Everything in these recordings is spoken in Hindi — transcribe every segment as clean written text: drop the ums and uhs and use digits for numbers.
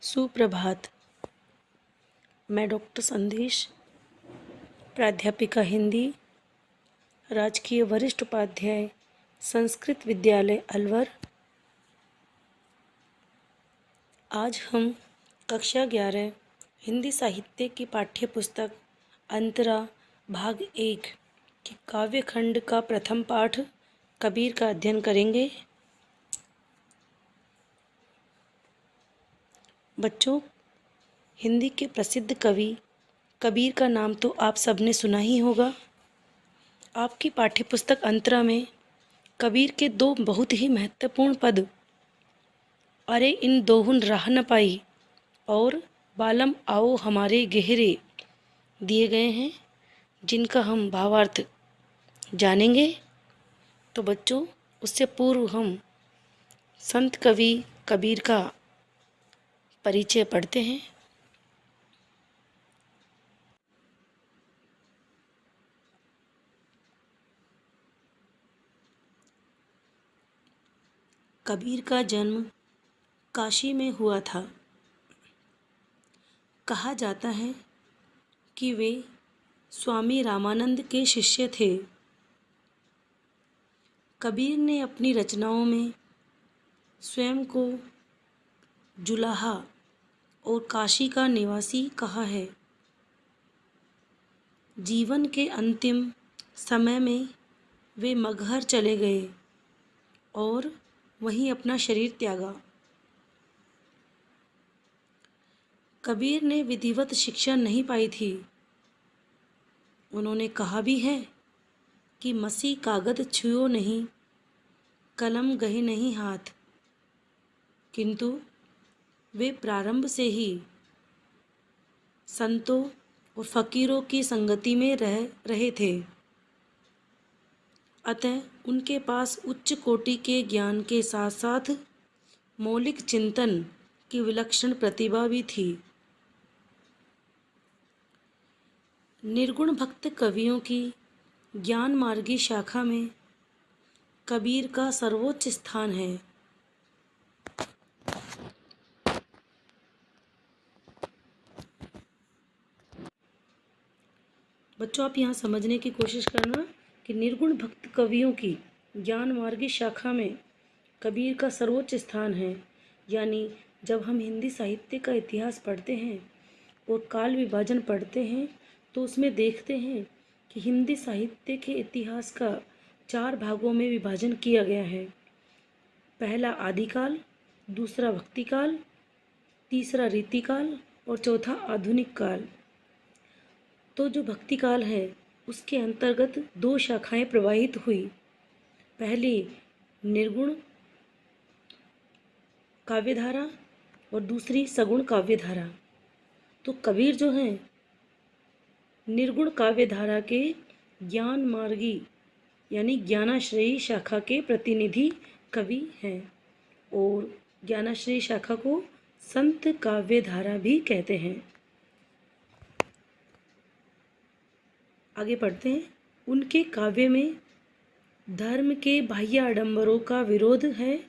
सुप्रभात। मैं डॉक्टर संदेश, प्राध्यापिका हिंदी, राजकीय वरिष्ठ उपाध्याय, संस्कृत विद्यालय अलवर। आज हम कक्षा 11 हिंदी साहित्य की पाठ्य पुस्तक अंतरा भाग 1 के काव्य खंड का प्रथम पाठ कबीर का अध्ययन करेंगे। बच्चों, हिंदी के प्रसिद्ध कवि कबीर का नाम तो आप सबने सुना ही होगा। आपकी पाठ्यपुस्तक अंतरा में कबीर के दो बहुत ही महत्वपूर्ण पद, अरे इन दोहुन राह न पाई और बालम आओ हमारे गहरे, दिए गए हैं, जिनका हम भावार्थ जानेंगे। तो बच्चों, उससे पूर्व हम संत कवि कबीर का परिचय पढ़ते हैं। कबीर का जन्म काशी में हुआ था। कहा जाता है कि वे स्वामी रामानंद के शिष्य थे। कबीर ने अपनी रचनाओं में स्वयं को जुलाहा और काशी का निवासी कहा है। जीवन के अंतिम समय में वे मगहर चले गए और वहीं अपना शरीर त्यागा। कबीर ने विधिवत शिक्षा नहीं पाई थी। उन्होंने कहा भी है कि मसी कागद छुओ नहीं, कलम गहे नहीं हाथ, किंतु वे प्रारंभ से ही संतों और फकीरों की संगति में रह रहे थे। अतः उनके पास उच्च कोटि के ज्ञान के साथ साथ मौलिक चिंतन की विलक्षण प्रतिभा भी थी। निर्गुण भक्त कवियों की ज्ञान मार्गी शाखा में कबीर का सर्वोच्च स्थान है। बच्चों, आप यहाँ समझने की कोशिश करना कि निर्गुण भक्त कवियों की ज्ञान मार्गी शाखा में कबीर का सर्वोच्च स्थान है। यानी जब हम हिंदी साहित्य का इतिहास पढ़ते हैं और काल विभाजन पढ़ते हैं तो उसमें देखते हैं कि हिंदी साहित्य के इतिहास का 4 भागों में विभाजन किया गया है। पहला आदिकाल, दूसरा भक्तिकाल, तीसरा रीतिकाल और चौथा आधुनिक काल। तो जो भक्तिकाल है उसके अंतर्गत 2 शाखाएं प्रवाहित हुई। पहली निर्गुण काव्यधारा और दूसरी सगुण काव्यधारा। तो कबीर जो हैं निर्गुण काव्यधारा के ज्ञान मार्गी यानी ज्ञानाश्रयी शाखा के प्रतिनिधि कवि हैं और ज्ञानाश्रयी शाखा को संत काव्यधारा भी कहते हैं। आगे पढ़ते हैं। उनके काव्य में धर्म के बाह्य आडंबरों का विरोध है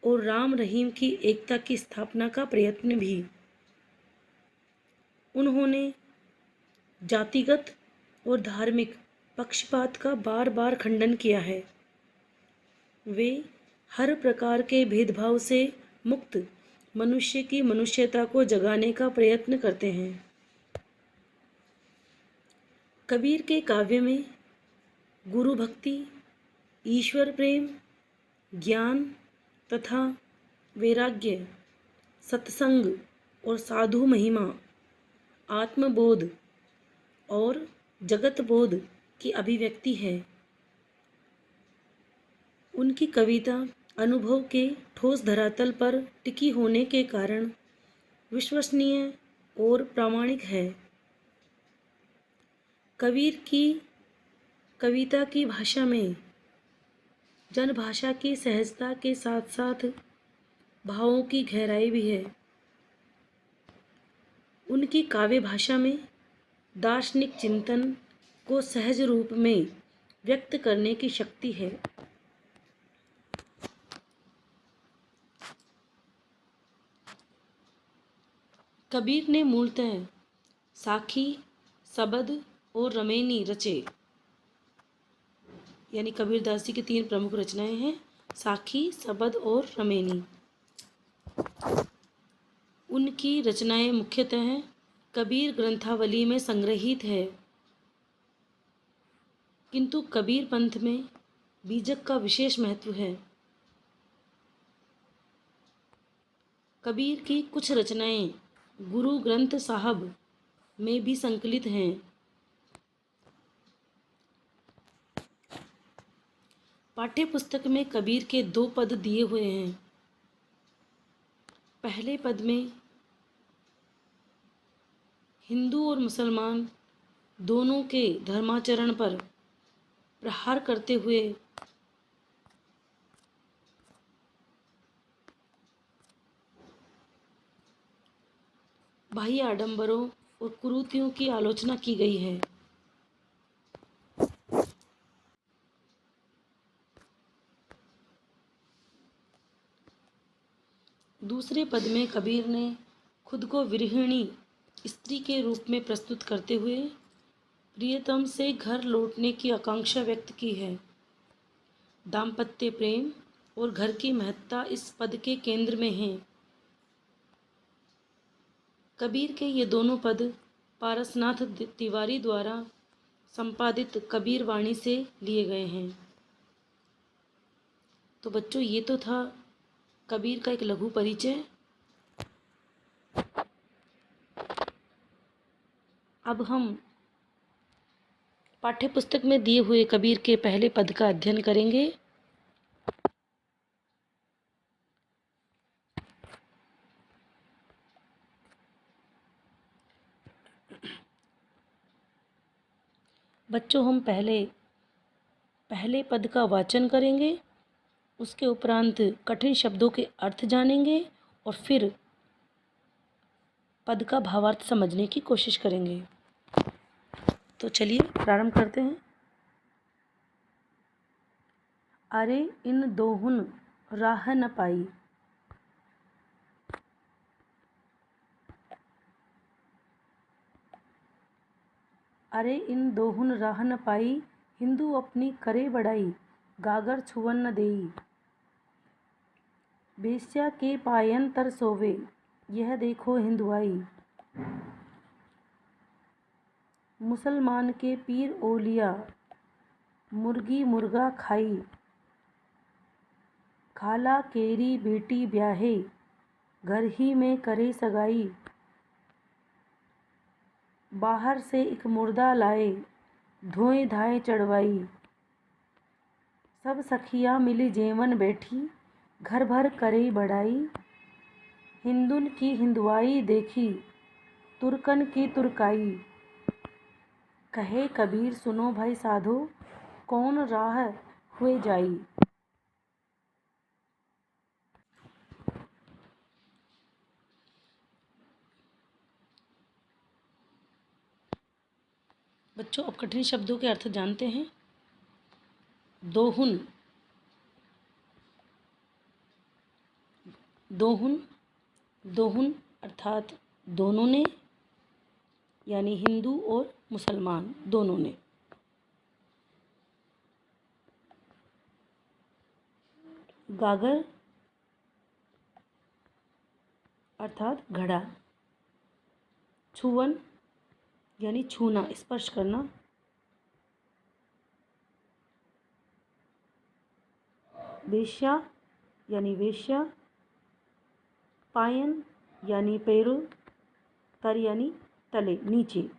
और राम रहीम की एकता की स्थापना का प्रयत्न भी। उन्होंने जातिगत और धार्मिक पक्षपात का बार बार खंडन किया है। वे हर प्रकार के भेदभाव से मुक्त मनुष्य की मनुष्यता को जगाने का प्रयत्न करते हैं। कबीर के काव्य में गुरु भक्ति, ईश्वर प्रेम, ज्ञान तथा वैराग्य, सत्संग और साधु महिमा, आत्मबोध और जगत बोध की अभिव्यक्ति है। उनकी कविता अनुभव के ठोस धरातल पर टिकी होने के कारण विश्वसनीय और प्रामाणिक है। कबीर की कविता की भाषा में जनभाषा की सहजता के साथ साथ भावों की गहराई भी है। उनकी काव्य भाषा में दार्शनिक चिंतन को सहज रूप में व्यक्त करने की शक्ति है। कबीर ने मूलतः साखी, सबद और रमैनी रचे। यानी कबीरदास जी की 3 प्रमुख रचनाएं हैं, साखी, सबद और रमैनी। उनकी रचनाएं मुख्यतः कबीर ग्रंथावली में संग्रहित है, किंतु कबीर पंथ में बीजक का विशेष महत्व है। कबीर की कुछ रचनाएं गुरु ग्रंथ साहब में भी संकलित हैं। पाठ्य पुस्तक में कबीर के 2 पद दिए हुए हैं। पहले पद में हिंदू और मुसलमान दोनों के धर्माचरण पर प्रहार करते हुए बाह्य आडंबरों और कुरीतियों की आलोचना की गई है। दूसरे पद में कबीर ने खुद को विरहिणी स्त्री के रूप में प्रस्तुत करते हुए प्रियतम से घर लौटने की आकांक्षा व्यक्त की है। दाम्पत्य प्रेम और घर की महत्ता इस पद के केंद्र में हैं। कबीर के ये दोनों पद पारसनाथ तिवारी द्वारा संपादित कबीर वाणी से लिए गए हैं। तो बच्चों, ये तो था कबीर का एक लघु परिचय। अब हम पाठ्यपुस्तक में दिए हुए कबीर के पहले पद का अध्ययन करेंगे। बच्चों, हम पहले पद का वाचन करेंगे, उसके उपरांत कठिन शब्दों के अर्थ जानेंगे और फिर पद का भावार्थ समझने की कोशिश करेंगे। तो चलिए प्रारंभ करते हैं। अरे इन दोहुन राह न पाई, अरे इन दोहुन राह न पाई, हिंदू अपनी करे बड़ाई, गागर छुअन न देई। बेश्या के पायन तर सोवे, यह देखो हिंदुआई। मुसलमान के पीर ओलिया, मुर्गी मुर्गा खाई। खाला केरी बेटी ब्याहे, घर ही में करे सगाई। बाहर से एक मुर्दा लाए, धोए धाए चढ़वाई। सब सखिया मिली जेवन बैठी, घर भर करे बड़ाई। हिंदुन की हिंदुआई देखी, तुर्कन की तुर्काई। कहे कबीर सुनो भाई साधो, कौन राह हुए जाई। बच्चों, अब कठिन शब्दों के अर्थ जानते हैं। दोहुन, दोहुन, दोहुन अर्थात दोनों ने, यानी हिंदू और मुसलमान दोनों ने। गागर अर्थात घड़ा। छुअन यानी छूना, स्पर्श करना। वेश्या यानी वेश्या। पायन यानी पैरों। तर यानी तले, नीचे।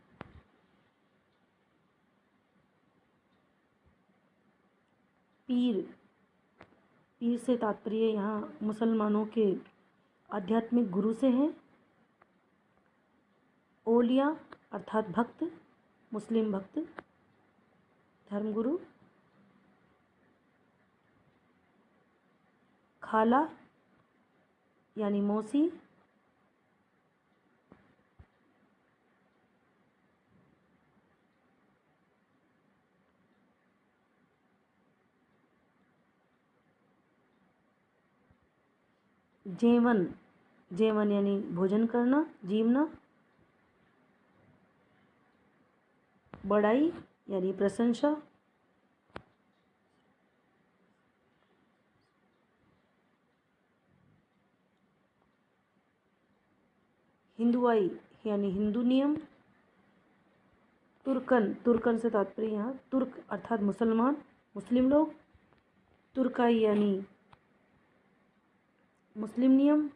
पीर, पीर से तात्पर्य यहाँ मुसलमानों के आध्यात्मिक गुरु से है। ओलिया अर्थात भक्त, मुस्लिम भक्त, धर्मगुरु। खाला यानी मौसी। जेवन जेवन यानी भोजन करना, जीवना। बड़ाई यानी प्रशंसा। हिंदुआई यानी हिंदू नियम। तुर्कन, तुर्कन से तात्पर्य यहाँ तुर्क अर्थात मुसलमान, मुस्लिम लोग। तुर्काई यानी मुस्लिम नियम।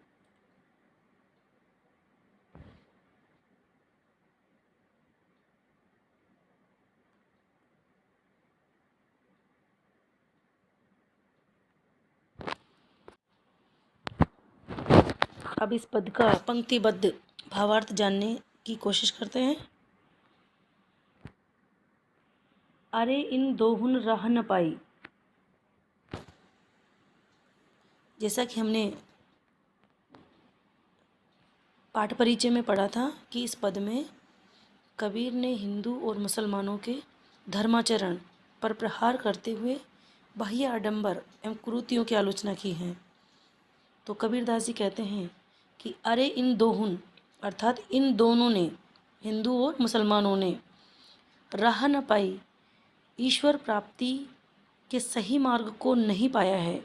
अब इस पद का पंक्तिबद्ध भावार्थ जानने की कोशिश करते हैं। अरे इन दोहुन राह न पाई। जैसा कि हमने पाठ परिचय में पढ़ा था कि इस पद में कबीर ने हिंदू और मुसलमानों के धर्माचरण पर प्रहार करते हुए बाह्य आडंबर एवं कुरीतियों की आलोचना की है। तो कबीरदास जी कहते हैं कि अरे इन दोहुन अर्थात इन दोनों ने, हिंदू और मुसलमानों ने, राह न पाई, ईश्वर प्राप्ति के सही मार्ग को नहीं पाया है।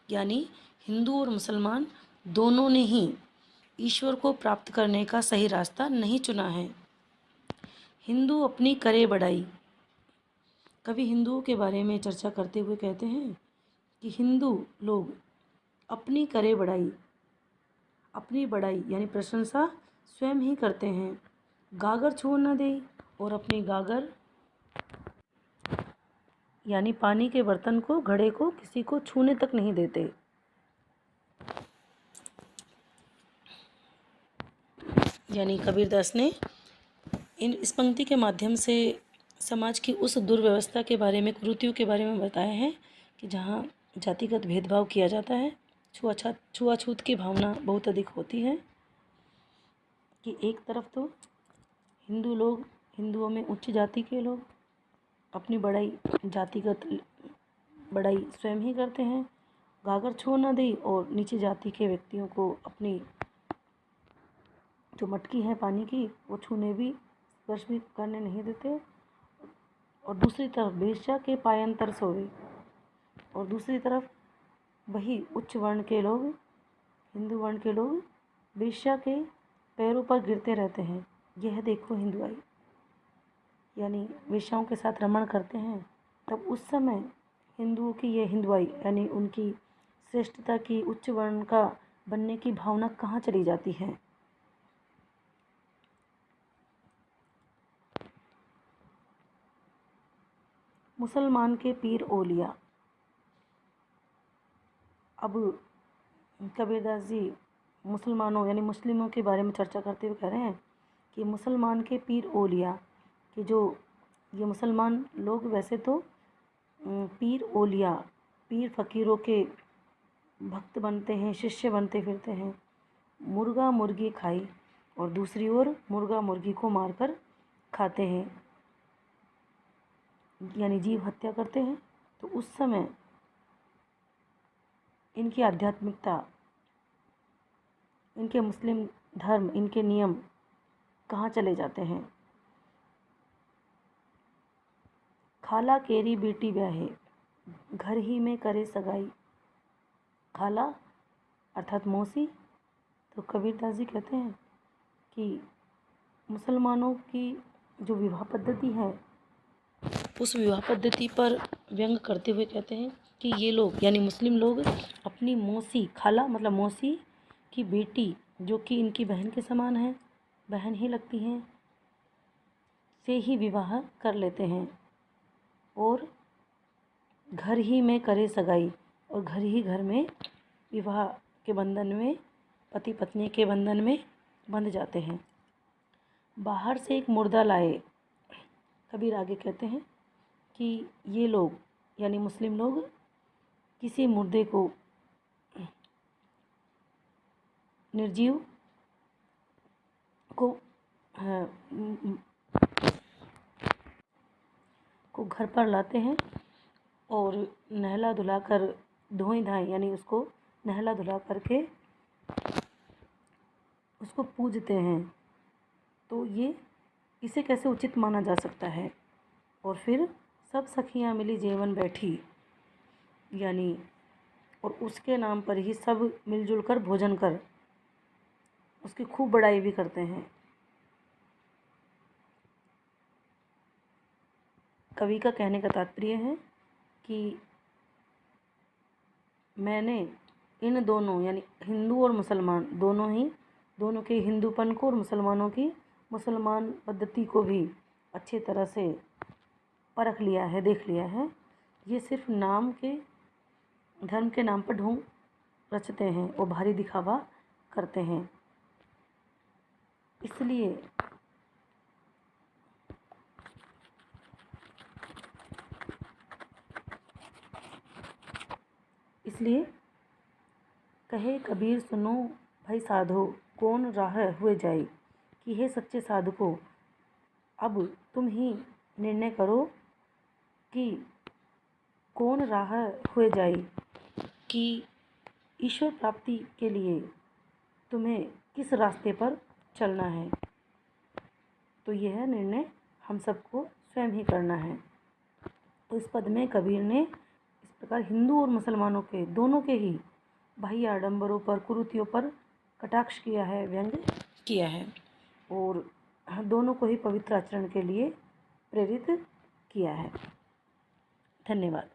यानी हिंदू और मुसलमान दोनों ने ही ईश्वर को प्राप्त करने का सही रास्ता नहीं चुना है। हिंदू अपनी करे बढ़ाई। कवि हिंदुओं के बारे में चर्चा करते हुए कहते हैं कि हिंदू लोग अपनी करे बढ़ाई, अपनी बढ़ाई यानी प्रशंसा स्वयं ही करते हैं। गागर छोड़ न दे, और अपनी गागर यानी पानी के बर्तन को, घड़े को किसी को छूने तक नहीं देते। यानी कबीरदास ने इस पंक्ति के माध्यम से समाज की उस दुर्व्यवस्था के बारे में, कुरीतियों के बारे में बताया है कि जहाँ जातिगत भेदभाव किया जाता है, छुआछूत की भावना बहुत अधिक होती है। कि एक तरफ तो हिंदू लोग, हिंदुओं में उच्च जाति के लोग अपनी बड़ाई, जातिगत बड़ाई स्वयं ही करते हैं, गागर छोड़ न दी, और नीचे जाति के व्यक्तियों को अपनी जो मटकी है पानी की वो छूने भी, स्पर्श भी करने नहीं देते। और दूसरी तरफ वेश्या के पायंतर सोवे, और दूसरी तरफ वही उच्च वर्ण के लोग, हिंदू वर्ण के लोग वेश्या के पैरों पर गिरते रहते हैं। यह देखो हिंदुआई, यानी वेश्याओं के साथ रमण करते हैं। तब उस समय हिंदुओं की यह हिंदुआई यानी उनकी श्रेष्ठता की, उच्च वर्ण का बनने की भावना कहाँ चली जाती है। मुसलमान के पीर ओलिया। अब कबीरदास जी मुसलमानों यानी मुस्लिमों के बारे में चर्चा करते हुए कह रहे हैं कि मुसलमान के पीर ओलिया, कि जो ये मुसलमान लोग वैसे तो पीर ओलिया, पीर फ़कीरों के भक्त बनते हैं, शिष्य बनते फिरते हैं। मुर्गा मुर्गी खाई, और दूसरी ओर मुर्गा मुर्गी को मारकर खाते हैं, यानी जीव हत्या करते हैं। तो उस समय इनकी आध्यात्मिकता, इनके मुस्लिम धर्म, इनके नियम कहाँ चले जाते हैं। खाला केरी बेटी ब्याहे, घर ही में करे सगाई। खाला अर्थात मौसी। तो कबीरदास जी कहते हैं कि मुसलमानों की जो विवाह पद्धति है, उस विवाह पद्धति पर व्यंग करते हुए कहते हैं कि ये लोग यानी मुस्लिम लोग अपनी मौसी, खाला मतलब मौसी की बेटी, जो कि इनकी बहन के समान है, बहन ही लगती हैं, से ही विवाह कर लेते हैं, और घर ही में करे सगाई, और घर ही घर में विवाह के बंधन में, पति पत्नी के बंधन में बंध जाते हैं। बाहर से एक मुर्दा लाए। कबीर आगे कहते हैं कि ये लोग यानी मुस्लिम लोग किसी मुर्दे को, निर्जीव को घर पर लाते हैं, और नहला धुला कर, धोई धाई यानी उसको नहला धुला करके उसको पूजते हैं, तो ये इसे कैसे उचित माना जा सकता है। और फिर सब सखियाँ मिली जेवन बैठी, यानी और उसके नाम पर ही सब मिलजुल कर भोजन कर उसकी खूब बड़ाई भी करते हैं। कवि का कहने का तात्पर्य है कि मैंने इन दोनों यानी हिंदू और मुसलमान दोनों के हिंदूपन को और मुसलमानों की मुसलमान पद्धति को भी अच्छी तरह से परख लिया है, देख लिया है। ये सिर्फ नाम के धर्म के नाम पर ढोंग रचते हैं और भारी दिखावा करते हैं। इसलिए कहे कबीर सुनो भाई साधो, कौन राह हुए जाई, कि हे सच्चे साधको, अब तुम ही निर्णय करो कि कौन राह हुए जाई, कि ईश्वर प्राप्ति के लिए तुम्हें किस रास्ते पर चलना है। तो यह निर्णय हम सबको स्वयं ही करना है। तो इस पद में कबीर ने इस प्रकार हिंदू और मुसलमानों के दोनों के ही बाह्य आडंबरों पर, कुरीतियों पर कटाक्ष किया है, व्यंग किया है और दोनों को ही पवित्र आचरण के लिए प्रेरित किया है। धन्यवाद।